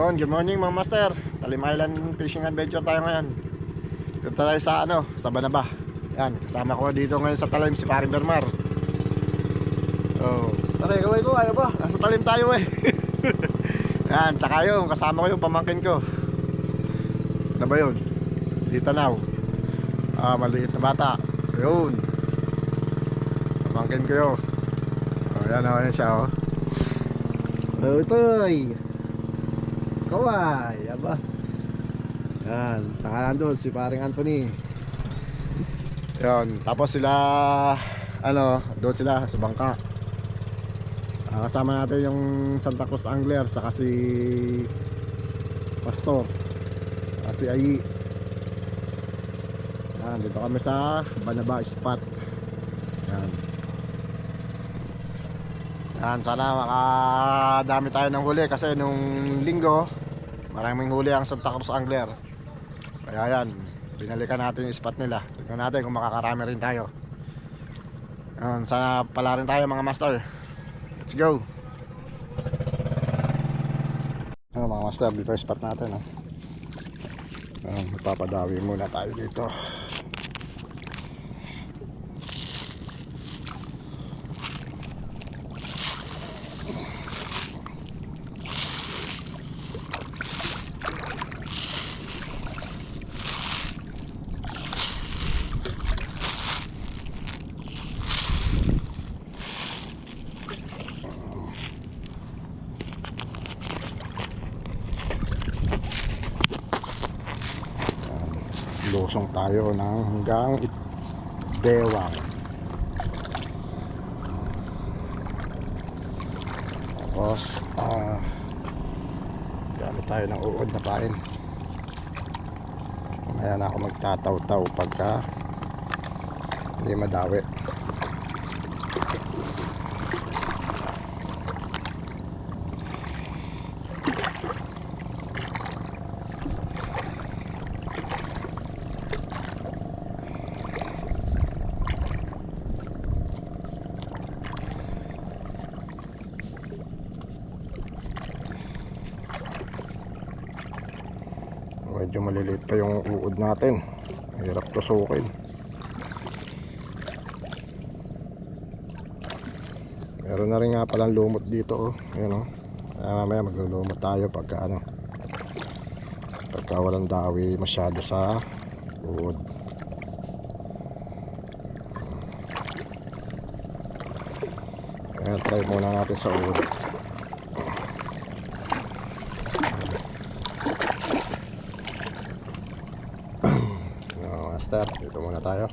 Yun, good morning mga master. Talim Island Fishing Adventure tayo ngayon. Dito tayo sa sa Banaba. Yan, kasama ko dito ngayon sa talim si Paring Bermar. Oh, tara, gawin ko, ayaw ba? Nasa talim tayo eh. Yan, tsaka yun, kasama ko yung pamangkin ko. Ano ba yun? Dito now. Maliit na bata. Yun, pamangkin ko yun. Oh, yan o, yan siya o. Oh, ito'y kaway, aba. Yan, saka nandun si Paring Anthony. Yan, tapos sila doon sila sa bangka. Kasama natin yung Santa Cruz Angler, saka si Pastor, saka si Ayi. Yan, dito kami sa Banaba spot. Yan. Yan, sana makadami tayo ng huli kasi nung linggo maraming huli ang Santa Cruz Angler. Kaya yan, pinalikan natin yung spot nila. Tignan natin kung makakarami rin tayo. Yan, sana pala rin tayo mga master. Let's go. Mga master, dito yung spot natin. Magpapadawi muna tayo dito. Lusong tayo ng hanggang Bewang. Tapos gamit tayo ng uod na pain. Mamaya na ako magtataw-taw pagka hindi madawi. Medyo maliliit pa yung uod natin, hirap tusukin. Meron na rin nga palang lumot dito Ayan mamaya maglulumot tayo pagka pagka walang dawi masyado sa uod. Kaya try muna natin sa uod. Dito muna tayo.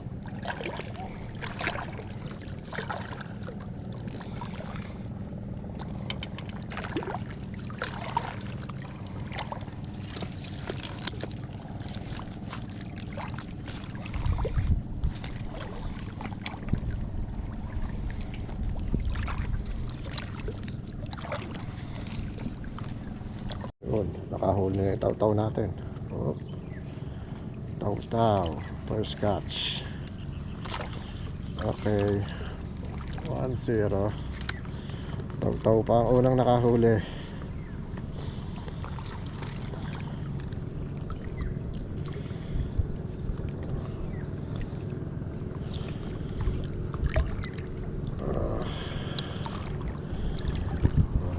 Yun, nakahuli na yung taw-taw natin. Taw-taw, first catch. Okay, 1-0. Taw-taw pa ang unang nakahuli.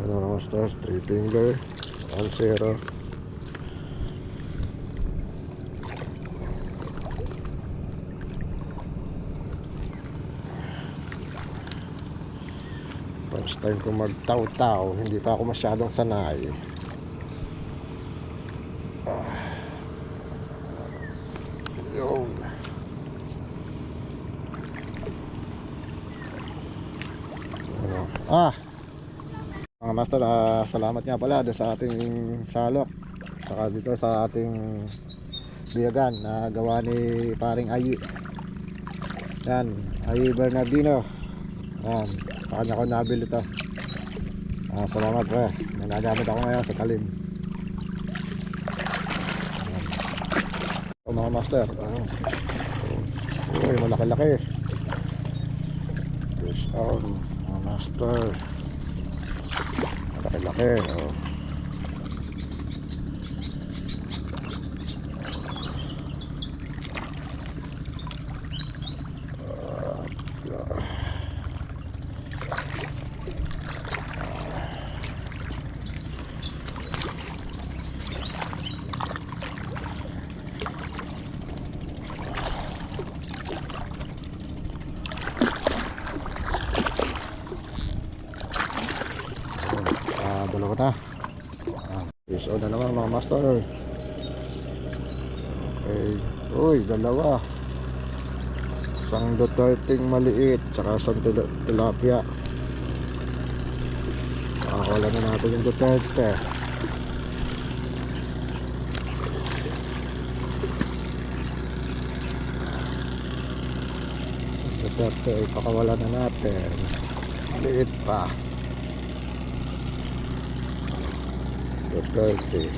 Master, 3 finger, 1-0. First time ko magtaw-taw, hindi pa ako masyadong sanay. Yun. Mga master, salamat nga pala sa ating salok, saka dito sa ating biyagan na gawa ni Paring Ayi. Yan, Ayi Bernardino. Yan, sa kanya ko nabili ito. Salamat pre, nanagamit ako ngayon sa talim. Mga master, uy, malaki-laki. Fish on, mga master, malaki-laki. fish on na naman mga master. Okay. Uy, dalawa. Isang Duterting maliit, tsaka isang tilapia. Pakakawala na natin yung Duterte. Duterte, ipakawala na natin. Maliit pa. Duterte.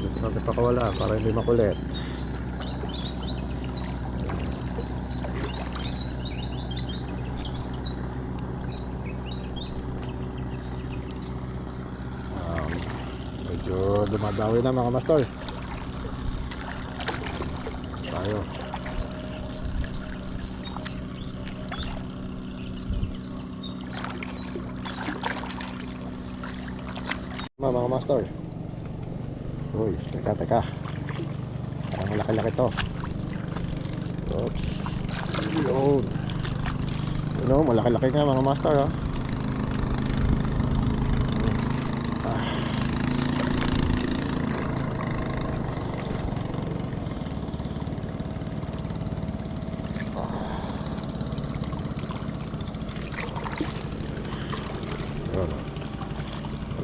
Dito natin pakawala para hindi makulit. Medyo dumadawi na mga master. Tayo. Mga master. Uy, teka. Parang malaki-laki to. Oops. Yun. Yun o, malaki-laki nga mga master ha.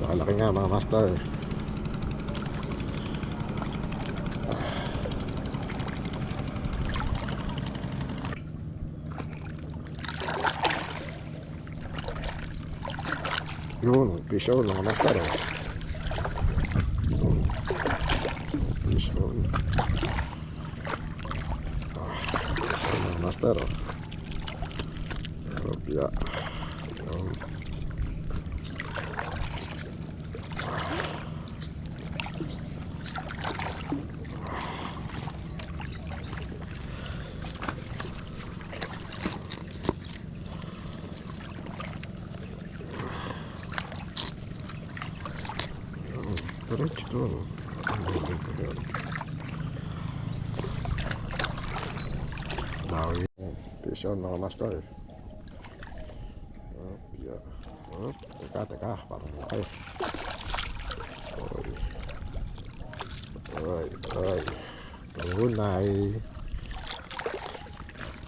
Malaki nga mga master. Yun, fish on mga master. Fish on. Mga master. Rupya. Короче, то fish on mga master. Teka, parang malaki. Ay. Tunay.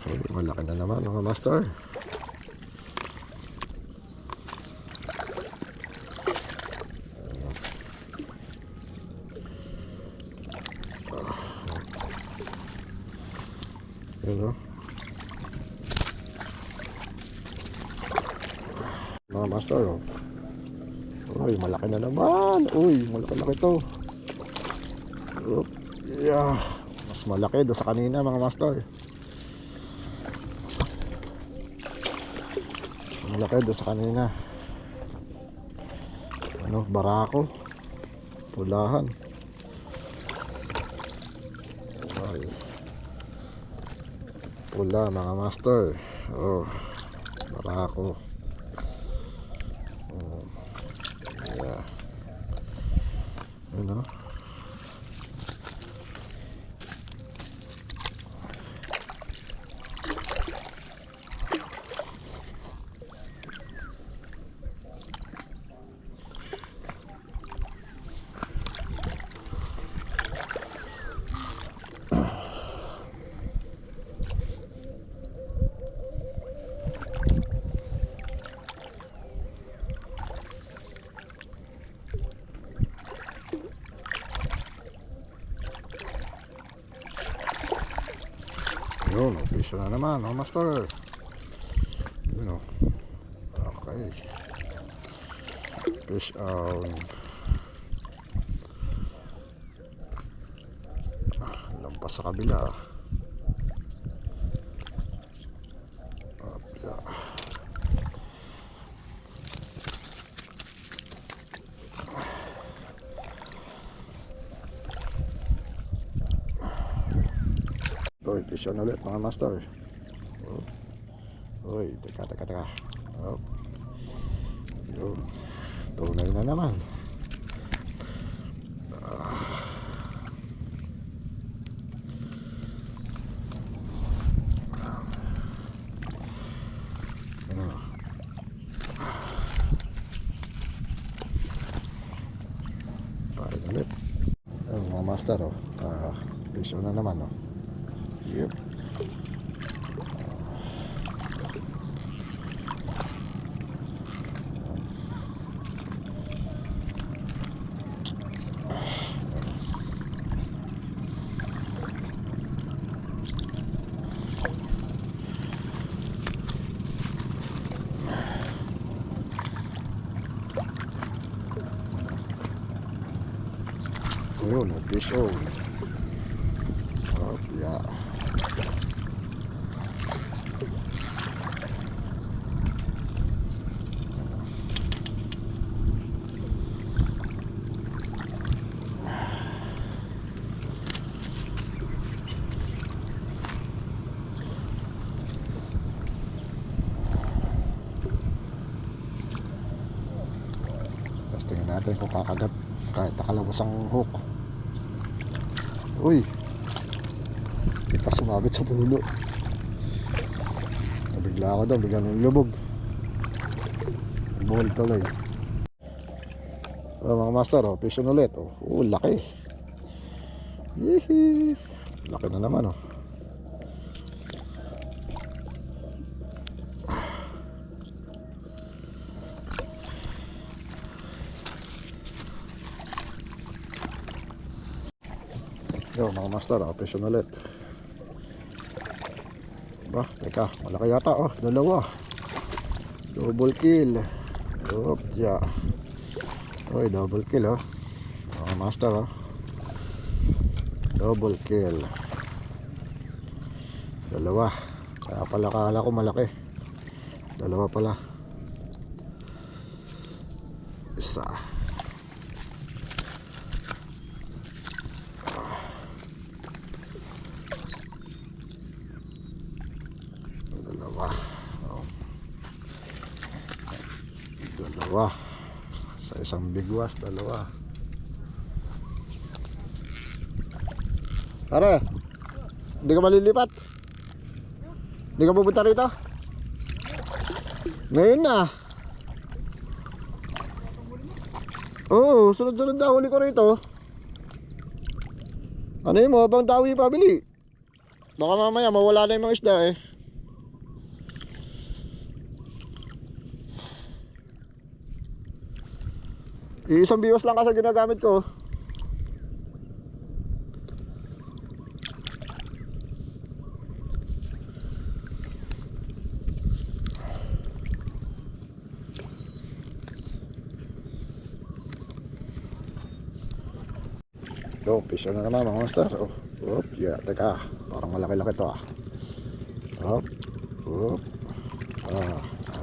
Ay, malaki na naman mga master. Yun o. Mga master o. Uy, malaki na naman. Uy, malaki to. Yeah. Mas malaki doon sa kanina mga master. Malaki doon sa kanina. Ano, barako. Pulahan. Ay. Pula mga master. Oh, barako. Yeah. Ano? Yun, fish na naman, oh master. Yun o. Okay. Fish on. Lampas sa kabila. Fish on ulit mga master. Uy, teka. Yun. Tunay na naman. ulit. Ayun mga master, oh. Piso na naman, oh. Yep. Ayun, piso. Oh, yeah. Tapos tingnan natin kung kakagat kahit nakalabas ang hook. Uy, kita sumabit sa pulo. Nabigla ako daw, bigla ng lubog. Buhol tuloy. Mga master, oh, fish on ulit. Oh, laki. Yee, laki na naman, oh. Yo, mga master, fish on ulit. Bah, teka, malaki yata, oh, dalawa. Double kill. Oh, yeah. Oy, double kill, oh. Mga master, oh. Double kill. Dalawa. Kaya pala kala ko malaki. Dalawa pala. Isa. Dalawa. Oh. Dalawa. Sa isang bigwas, dalawa. Pare, hindi ka malilipat? Hindi ka pupunta rito? Ngayon na. Oo, sunod-sunod na huli ko rito. Ano yun mo, habang dawi pabili? Baka mamaya mawala na yung mga isda eh. Isang biwas lang kasi ginagamit ko. So, fish na naman mga master. Oh, yeah, teka. Parang malaki-laki to, ah. Hop, hop.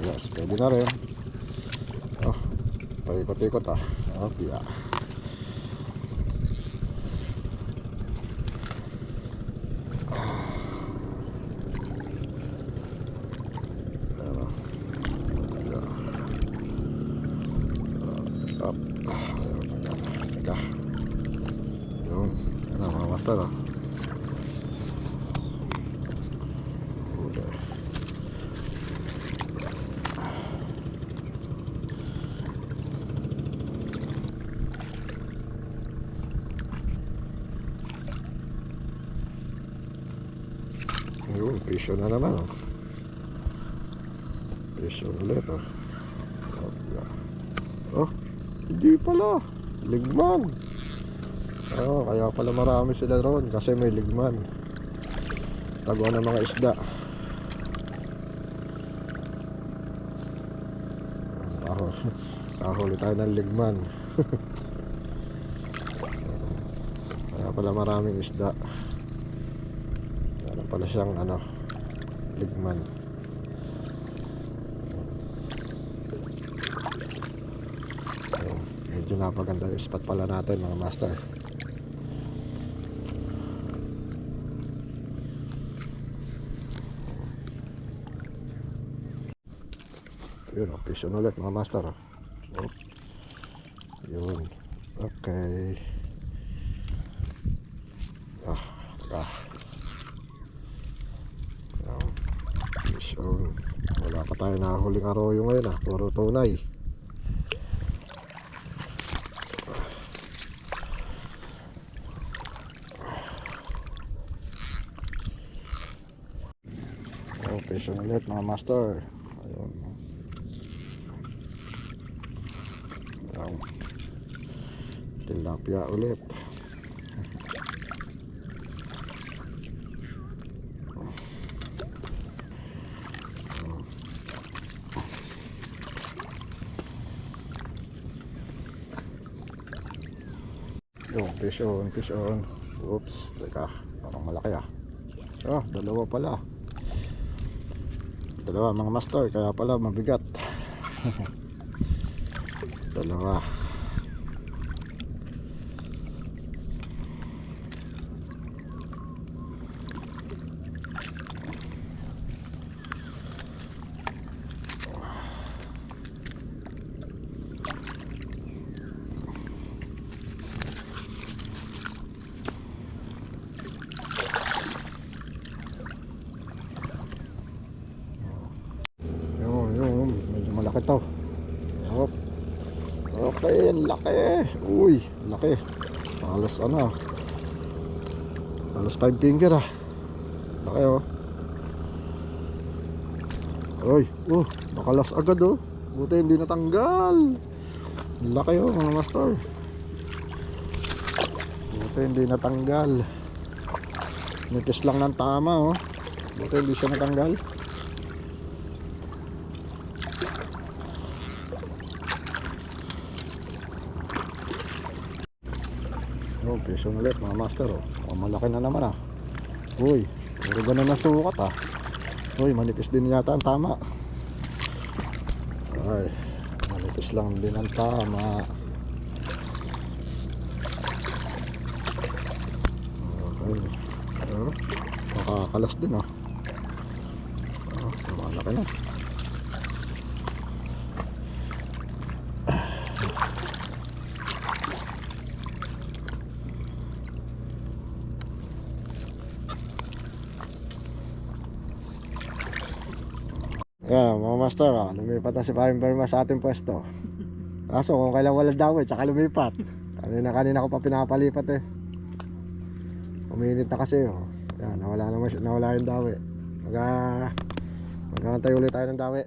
Ayos, pwede na rin. Oh, paikot-ikot, ah. Hop, yeah. Hop. Teka. Yun, ano mga master, ah. Yun, presyo na naman, oh. Presyo ulit, oh. Oh, hindi pala. Ligman. Oh, kaya pala marami sila ron kasi may ligman. Taguan ng mga isda. Kahuli tayo ng ligman. Kaya pala maraming isda. Kaya pala siyang ano, ligman. Medyo napaganda yung spot pala natin mga master. Yun, fish on ulit mga master. Oh. Yun. Okay. Fish on. Wala pa tayo nahuling arroyo ngayon, puro tunay. Fish on ulit mga master. Ayun. Ayan. Tilapia ulit. Yung fish on, fish on. Oops, teka, parang malaki ah. Ah, dalawa pala. Dalawa mga master, kaya pala mabigat. Dalawa. Yung medyo malaki to. Hop. Okay, laki. Uy, laki. Halos ano. Halos 5 finger ah. Laki oh. Uy, nakalas agad oh. Buti hindi natanggal. Laki oh mga master. Buti hindi natanggal. Nipis lang ng tama oh. Buti hindi siya natanggal. Oh, piso ulit mga master oh. Oh, malaki na naman ah. Uy, pero ganun na sukat ah. Uy, manipis din yata ang tama. Ay, manipis lang din ang tama. Okay. Oh, makakalas din oh. Oh, malaki na. Yan mga master oh, lumipat na si Paring Berma sa ating pwesto. Kaso kung kailan wala daw tsaka lumipat. Kanina ko pa pinapalipat eh. Uminit na kasi oh. Yan, nawala yung dawi. Magantay ulit tayo ng dawi.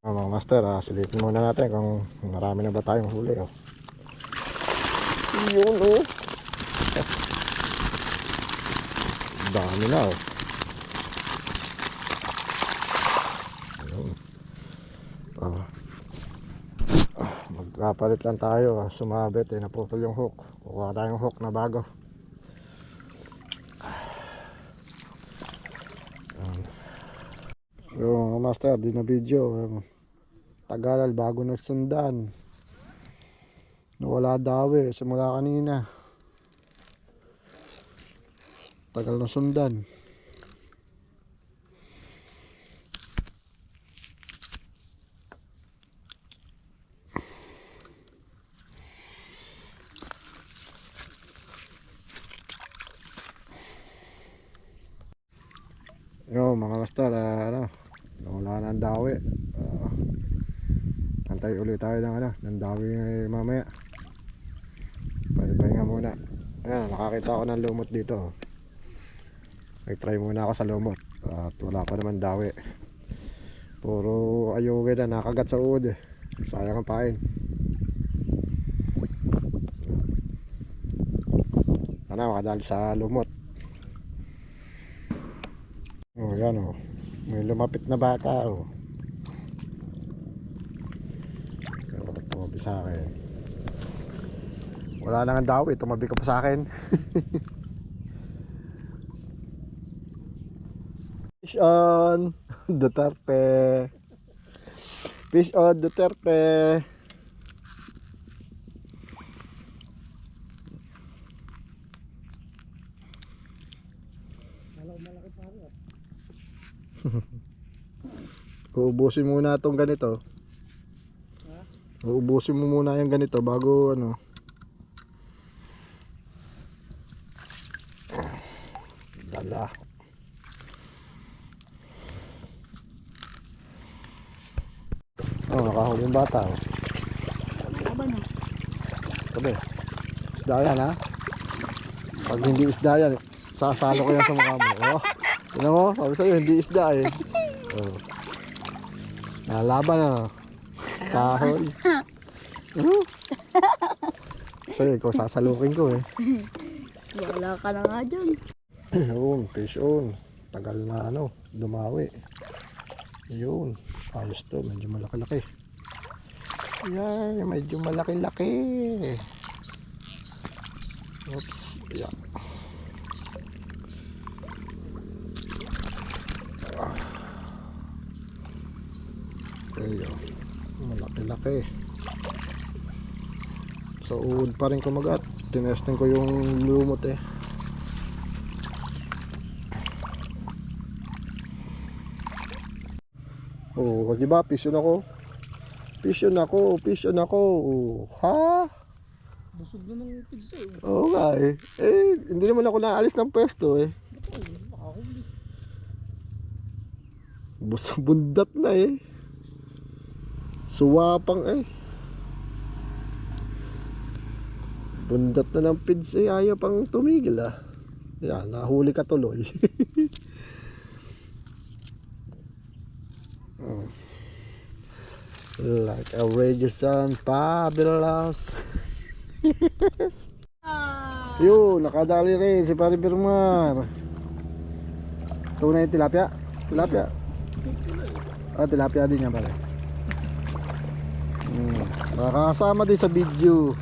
Mga master silipin muna natin kung marami na ba tayong huli oh. Yun oh. Dami na oh. Magkapalit lang tayo, sumabit eh, naputol yung hook. Kukuha tayong hook na bago. Yung master, di na video. Tagal bago nagsundan. Nawala dawi simula kanina. Tagal na sundan. Yo mga master, nawala na ang dawi. Antay ulit tayo ng dawi mamaya. Pahinga muna. Ayan, nakakita ako ng lumot dito. Nag-try muna ako sa lumot at wala pa naman dawi. Puro ayugi na nakagat sa uod eh. Sayang ang pain. Makadali sa lumot. Oh, yan oh. May lumapit na bata oh. Tumabi sa akin. Wala nang dawi, tumabi ka pa sa akin. Fish on Duterte. Fish on Duterte. Uubusin muna itong ganito. Uubusin mo muna yung ganito bago ano. Dala. Oh, nakahuli yung bata oh. Tabi. Isda yan ha. Pag hindi isda yan, sasalo ko yan sa mukha mo. Oh. Tignan mo, sabi sa'yo, hindi isda eh. Oh. Nalaban na. Kahoy. Sa'yo, ikaw sasalukin ko eh. Wala ka na nga dyan. Yun, fish on. Tagal na ano, dumawi. Yun, ayos to, medyo malaki-laki. Yan, medyo malaki-laki. Oops, yan. Ayun, malaki-laki. So, uod pa rin kumagat. Tinesting ko yung lumot eh. Oh, di ba? Fish on ako. Fish on ako. Fish on ako. Oh, ha? Busog na ng pigsa eh. Oo nga eh. Eh, hindi naman ako naalis ng pwesto eh. Nakahuli. Bundat na eh. Suwapang eh. Bundat na ng pids eh. Ayaw pang tumigil ah. Yan, nahuli ka tuloy. Oh. Like a Regison Fabulous. Yun, nakadali rin si Pari Birmar. Ito na yung tilapia. Tilapia. Ah, tilapia din yan pala. Nakakasama din sa video.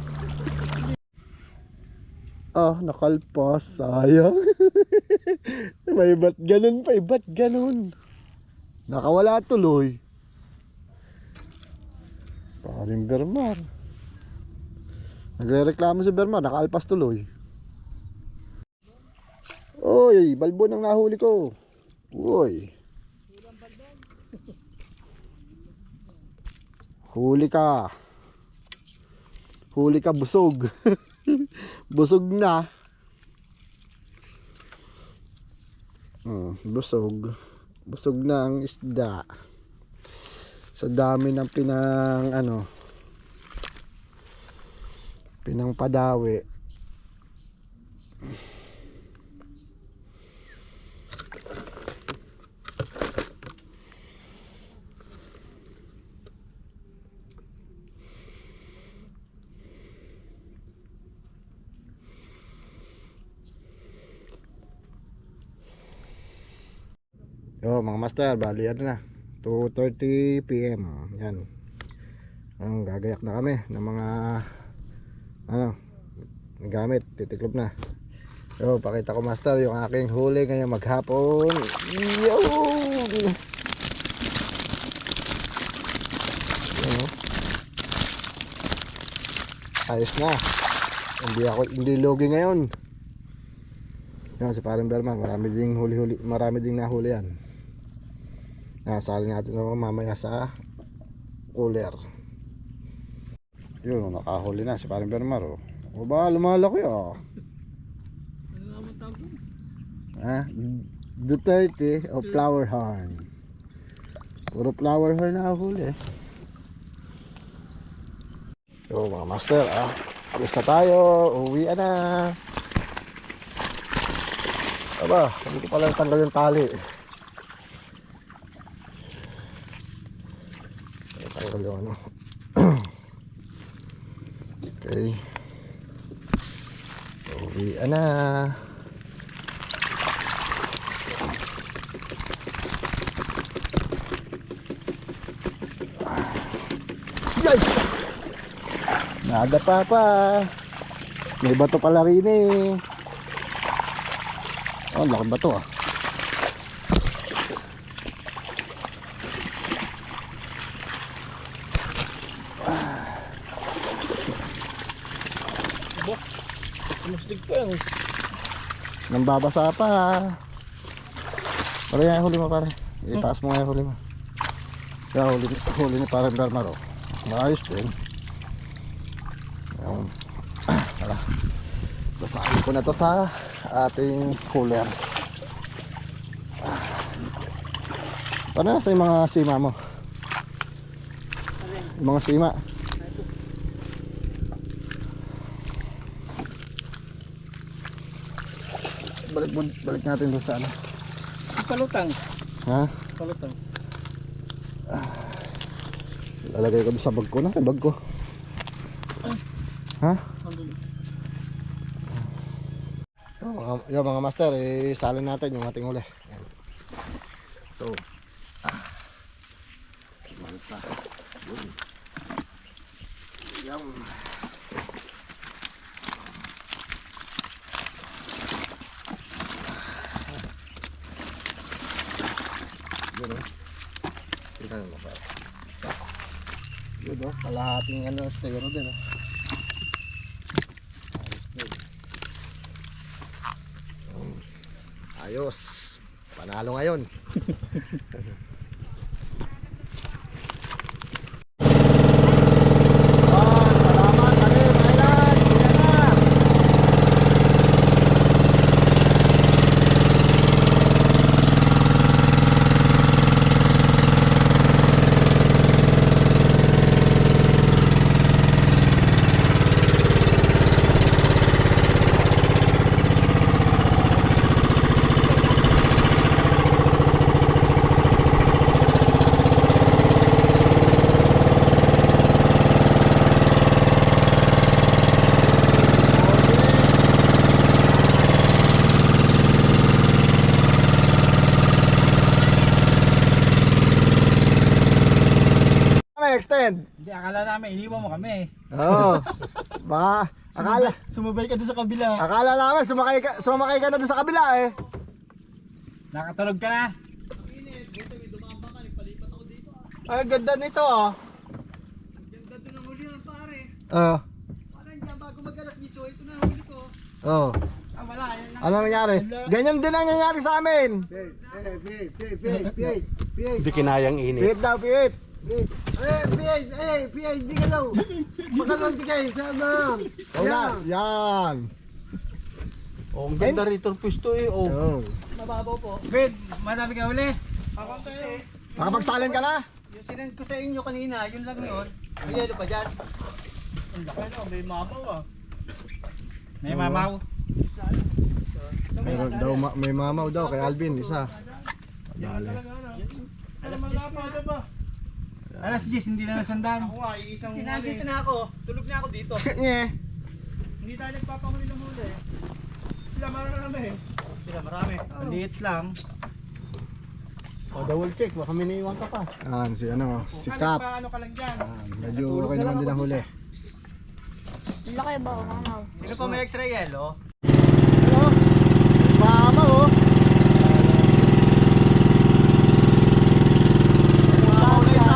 Ah, nakalpas. Sayang. May ba't ganun pa? Ba't ganun? Nakawala tuloy. Paring Bermar. Nagre-reklamo si Bermar. Nakaalpas tuloy. Oy, balbon ang nahuli ko. Uy. Huli ka. Huli ka, busog. Busog na. Busog. Busog na ang isda. Sa dami ng pinang padawi. Yo mga master, bali ano na 2:30 PM. Yan. Ang gagayak na kami ng mga gamit, titiklop na. Yo, pakita ko master yung aking huli ngayong maghapon. Yo! Ayos na. Hindi logi ngayon. Yan si Paring Berman, marami ding nahuli yan. Nasali natin naman mamaya sa cooler. Yun, nakahuli na si Paring Berman. O ba, lumalaki ah. Ano naman tawag yun? Ha? Duterte o flower horn. Puro flower horn na huli eh. So mga master alis na tayo. Uwi na. Aba, hindi ko pala tanggal yung tali. Tanggal yung ano. Okay. Uwi na. Yay! Nada pa. May bato pala rin eh. Oh, laki bato ah. Kumustig pa yan. Nambabasa pa. Pare yan, huli mo pare. Itaas mo nga yung huli mo. Kaya huli ni Paring Bermar oh. Maayos din. Ayun. Tara. Sasahin ko na to sa ating cooler. Paano na sa yung mga sima mo? Yung mga sima. Balik natin doon sa ano. palutang. Ha? Palutang. Lalagay ko doon sa bag ko na. Bag ko. Ha? Yung mga master, isalin natin yung ating huli. Ito. Malta. Yan. Yun o. Tingnan mo ba? Yun o. Kalahating stero din o. Ayos din. Ayos. Panalo ngayon. Salamat, Karim, Island. Yan na. Extend. Hindi, akala namin, iniwan mo kami. Oo. Baka akala Sumabay ka doon sa kabila. namin sumakay ka na doon sa kabila eh. Nakatulog ka na. Ay, ganda nito oh. Ganda doon ang huli ng pare. Oo. Parang dyan bago mag-alas 10, ito na ang huli ko. Oo. Ah, wala. Yan lang. Ano nangyari? Ganyan din ang nangyari sa amin. Hindi kinayang init. Pihit daw, pihit. Di ka daw. Magkakanti kayo sa ma'am. Yan. Oh, ang ganda rito ang pwesto eh. Oh. Oo. Mababaw po. Fred, madami ka huli. Ako kayo. Nakapagsalin ka na? Yung sinend ko sa inyo kanina, yun lang yun. May yelo pa dyan. Ang laki na, may mamaw ah. May mamaw. Meron daw, may mamaw daw kay Alvin, isa. Dali. Alas 10 na. Alas 10, hindi na nasandan. Ako nga, iisang huli. Nandito na ako. Tulog na ako dito. Nye. Hindi tayo nagpapahuli ng huli. Sila marami. Sila marami. Maliit lang. Oh, double check. Baka may naiwan ka pa. Yan, si ano, si Cap. Ano ka lang dyan? Medyo okay naman din ang huli. Laki ba o mamaw? Sino pa may extra yelo? Mamaw oh. Mamaw na isa.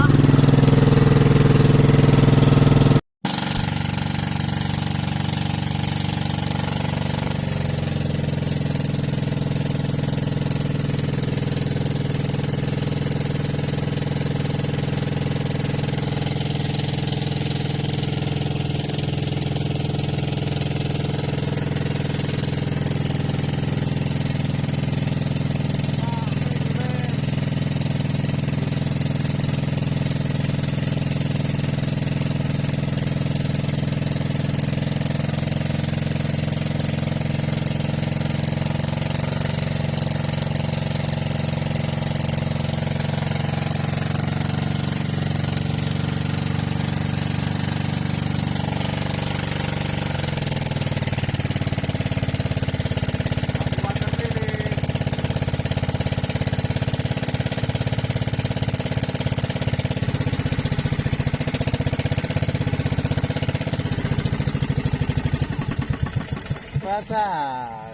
Pasal.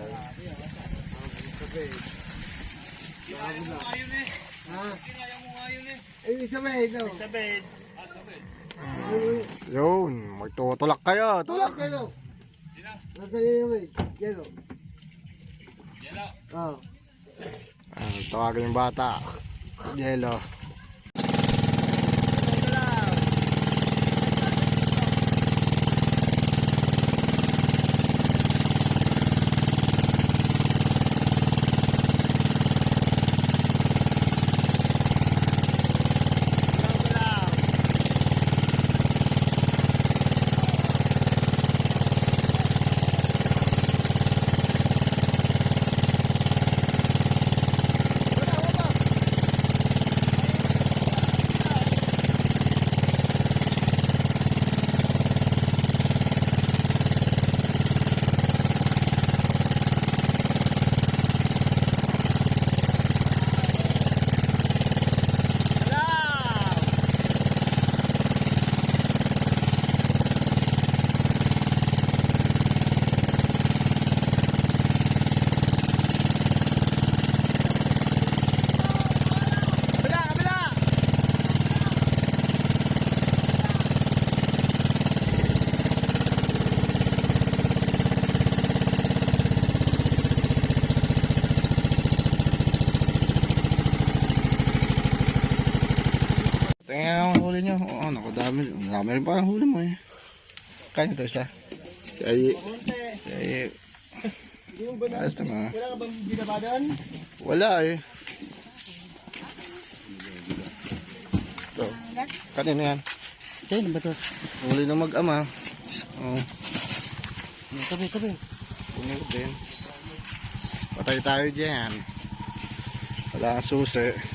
Yun, magtutulak kayo. Tulak. Kano? Nasa yelo eh. Yelo. Oh. Tawagin yung bata. Yelo. huli nyo? Oo, naku, dami. Dami rin parang huli mo eh. Kaya ito isa. Ay, ay, ayos naman. Wala ka bang binaba doon? Wala eh. Ito. Kanino yan? Sino ba to? Huli na mag-ama. Oo. Tabi. Huli ko din. Patay tayo dyan. Wala ang susi.